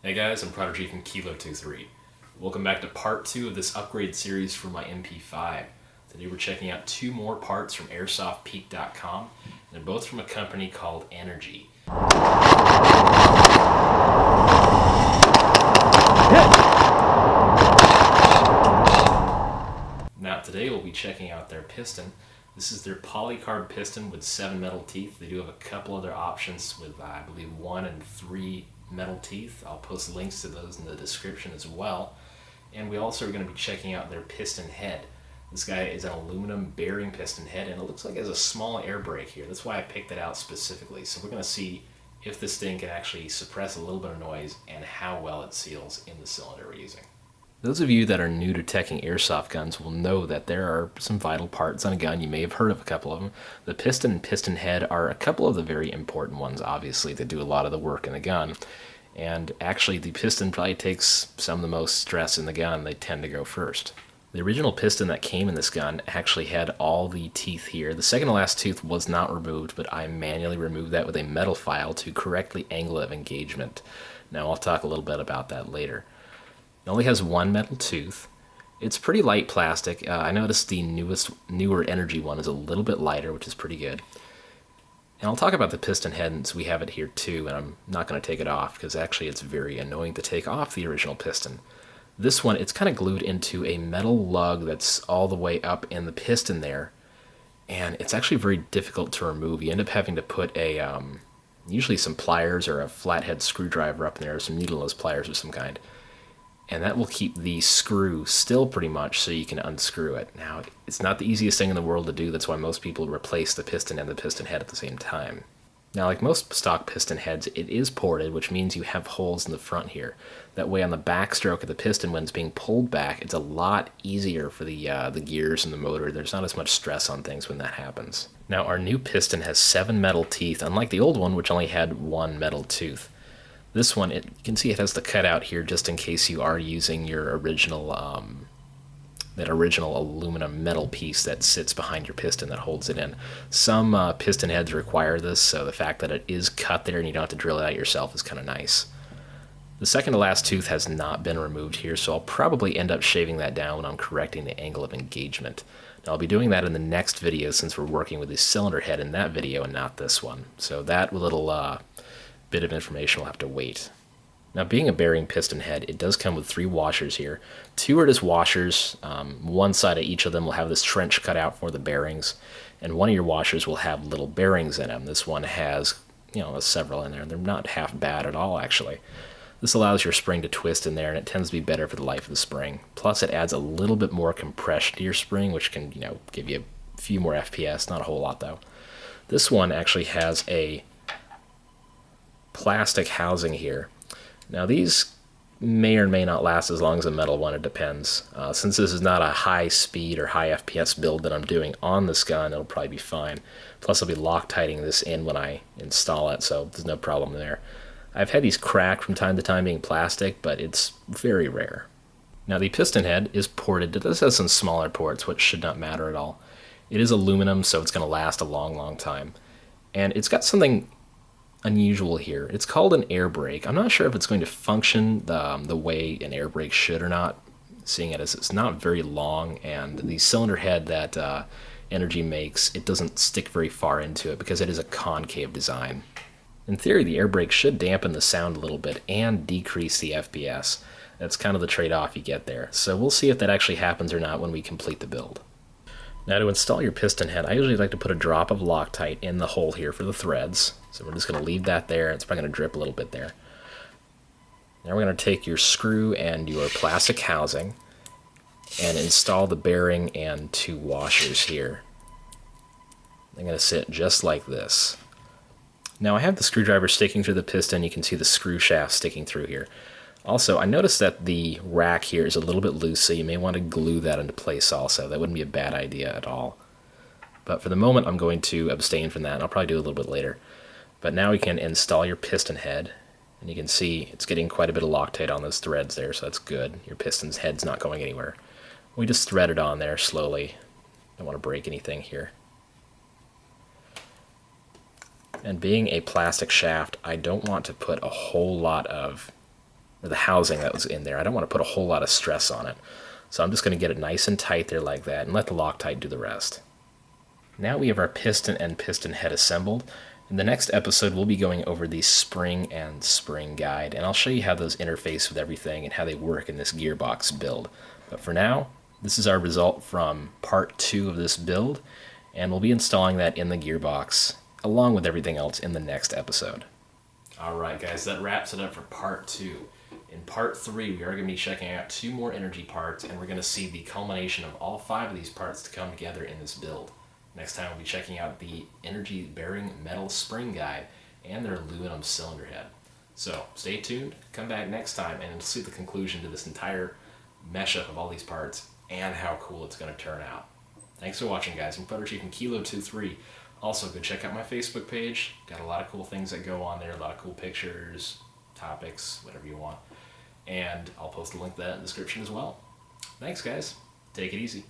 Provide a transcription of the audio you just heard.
Hey guys, I'm Prodigy from Kilo23. Welcome back to part 2 of this upgrade series for my MP5. Today we're checking out two more parts from AirsoftPeak.com. They're both from a company called Energy. Now today we'll be checking out their piston. This is their polycarb piston with 7 metal teeth. They do have a couple other options with, I believe, 1 and 3 metal teeth. I'll post links to those in the description as well. And we also are going to be checking out their piston head. This guy is an aluminum bearing piston head, and it looks like it has a small air brake here. That's why I picked it out specifically. So we're going to see if this thing can actually suppress a little bit of noise and how well it seals in the cylinder we're using. Those of you that are new to teching airsoft guns will know that there are some vital parts on a gun. You may have heard of a couple of them. The piston and piston head are a couple of the very important ones, obviously. They do a lot of the work in the gun. And actually, the piston probably takes some of the most stress in the gun. They tend to go first. The original piston that came in this gun actually had all the teeth here. The second to last tooth was not removed, but I manually removed that with a metal file to correctly angle it of engagement. Now, I'll talk a little bit about that later. It only has one metal tooth. It's pretty light plastic. I noticed the newer Energy one is a little bit lighter, which is pretty good. And I'll talk about the piston head since we have it here too, and I'm not going to take it off because actually it's very annoying to take off the original piston. This one, it's kind of glued into a metal lug that's all the way up in the piston there, and it's actually very difficult to remove. You end up having to put usually some pliers or a flathead screwdriver up in there, or some needleless pliers of some kind. And that will keep the screw still pretty much so you can unscrew it. Now, it's not the easiest thing in the world to do. That's why most people replace the piston and the piston head at the same time. Now, like most stock piston heads, it is ported, which means you have holes in the front here. That way on the backstroke of the piston, when it's being pulled back, it's a lot easier for the gears and the motor. There's not as much stress on things when that happens. Now, our new piston has 7 metal teeth, unlike the old one, which only had 1 metal tooth. This one, you can see it has the cutout here just in case you are using your original, that original aluminum metal piece that sits behind your piston that holds it in. Some piston heads require this, so the fact that it is cut there and you don't have to drill it out yourself is kind of nice. The second to last tooth has not been removed here, so I'll probably end up shaving that down when I'm correcting the angle of engagement. Now, I'll be doing that in the next video since we're working with the cylinder head in that video and not this one. So that little bit of information will have to wait. Now, being a bearing piston head, it does come with 3 washers here. 2 are just washers. One side of each of them will have this trench cut out for the bearings, and one of your washers will have little bearings in them. This one has, several in there. They're not half bad at all, actually. This allows your spring to twist in there, and it tends to be better for the life of the spring. Plus, it adds a little bit more compression to your spring, which can, give you a few more FPS. Not a whole lot, though. This one actually has a plastic housing here. Now, these may or may not last as long as a metal one, it depends. Since this is not a high speed or high FPS build that I'm doing on this gun, it'll probably be fine. Plus, I'll be Loctiting this in when I install it, so there's no problem there. I've had these crack from time to time being plastic, but it's very rare. Now, the piston head is ported. It does have some smaller ports, which should not matter at all. It is aluminum, so it's going to last a long, long time. And it's got something unusual here. It's called an air brake. I'm not sure if it's going to function the way an air brake should or not, seeing it as it's not very long, and the cylinder head that Energy makes, it doesn't stick very far into it because it is a concave design. In theory, the air brake should dampen the sound a little bit and decrease the FPS. That's kind of the trade-off you get there. So we'll see if that actually happens or not when we complete the build. Now, to install your piston head, I usually like to put a drop of Loctite in the hole here for the threads. So we're just going to leave that there. It's probably going to drip a little bit there. Now we're going to take your screw and your plastic housing and install the bearing and 2 washers here. They're going to sit just like this. Now, I have the screwdriver sticking through the piston. You can see the screw shaft sticking through here. Also, I noticed that the rack here is a little bit loose, so you may want to glue that into place also. That wouldn't be a bad idea at all. But for the moment, I'm going to abstain from that, and I'll probably do it a little bit later. But now we can install your piston head, and you can see it's getting quite a bit of Loctite on those threads there, so that's good. Your piston's head's not going anywhere. We just thread it on there slowly. Don't want to break anything here. And being a plastic shaft, I don't want to put a whole lot of or the housing that was in there. I don't want to put a whole lot of stress on it. So I'm just going to get it nice and tight there like that and let the Loctite do the rest. Now we have our piston and piston head assembled. In the next episode, we'll be going over the spring and spring guide, and I'll show you how those interface with everything and how they work in this gearbox build. But for now, this is our result from part 2 of this build, and we'll be installing that in the gearbox along with everything else in the next episode. Alright guys, that wraps it up for part 2. In part 3, we are going to be checking out 2 more energy parts, and we're going to see the culmination of all 5 of these parts to come together in this build. Next time we'll be checking out the energy bearing metal spring guide and their aluminum cylinder head. So stay tuned, come back next time, and see the conclusion to this entire mesh-up of all these parts and how cool it's going to turn out. Thanks for watching, guys. I'm Putter Chief and Kilo23. Also, go check out my Facebook page. Got a lot of cool things that go on there, a lot of cool pictures, topics, whatever you want. And I'll post a link to that in the description as well. Thanks, guys. Take it easy.